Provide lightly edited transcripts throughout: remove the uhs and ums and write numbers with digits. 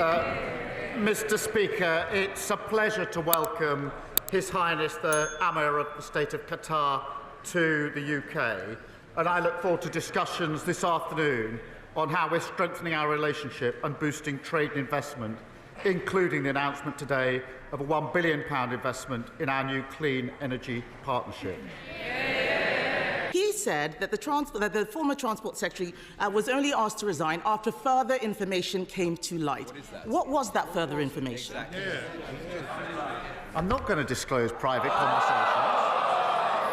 Mr. Speaker, it's a pleasure to welcome His Highness the Emir of the State of Qatar to the UK, and I look forward to discussions this afternoon on how we're strengthening our relationship and boosting trade and investment, including the announcement today of a £1 billion investment in our new clean energy partnership. He said that the former Transport Secretary was only asked to resign after further information came to light. What was that further information? I'm not going to disclose private conversations.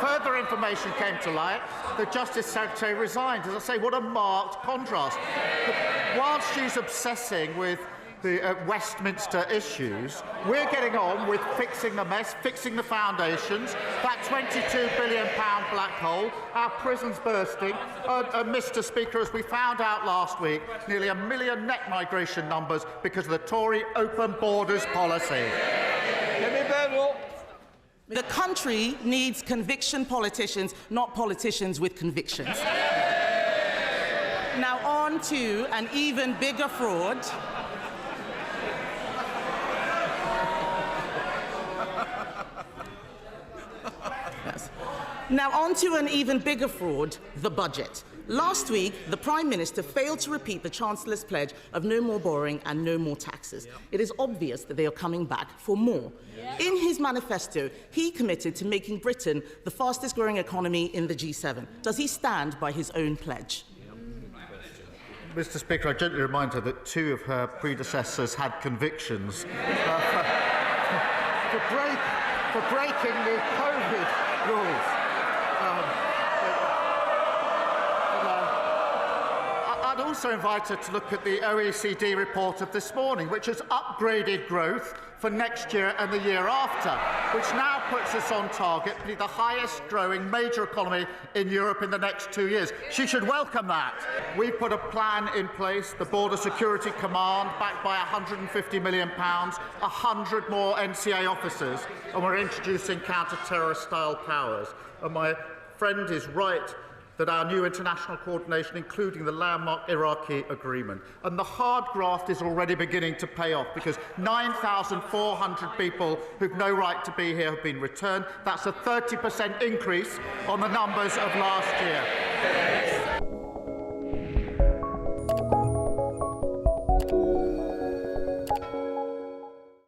Further information came to light. The Justice Secretary resigned. As I say, what a marked contrast. But whilst she's obsessing with the Westminster issues, we're getting on with fixing the mess, fixing the foundations, that £22 billion black hole, our prisons bursting, and Mr. Speaker, as we found out last week, nearly 1 million net migration numbers because of the Tory open borders policy. Kemi Badenoch. The country needs conviction politicians, not politicians with convictions. Now on to an even bigger fraud. Now on to an even bigger fraud, the budget. Last week, the Prime Minister failed to repeat the Chancellor's pledge of no more borrowing and no more taxes. It is obvious that they are coming back for more. In his manifesto, he committed to making Britain the fastest-growing economy in the G7. Does he stand by his own pledge? Mr. Speaker, I gently remind her that 2 of her predecessors had convictions for breaking the COVID rules. I'd also invite her to look at the OECD report of this morning, which has upgraded growth for next year and the year after, which now puts us on target to be the highest growing major economy in Europe in the next 2 years. She should welcome that. We've put a plan in place, the Border Security Command, backed by £150 million, 100 more NCA officers, and we're introducing counter-terrorist style powers. And my friend is right that our new international coordination, including the landmark Iraqi agreement. And the hard graft is already beginning to pay off because 9,400 people who've no right to be here have been returned. That's a 30% increase on the numbers of last year.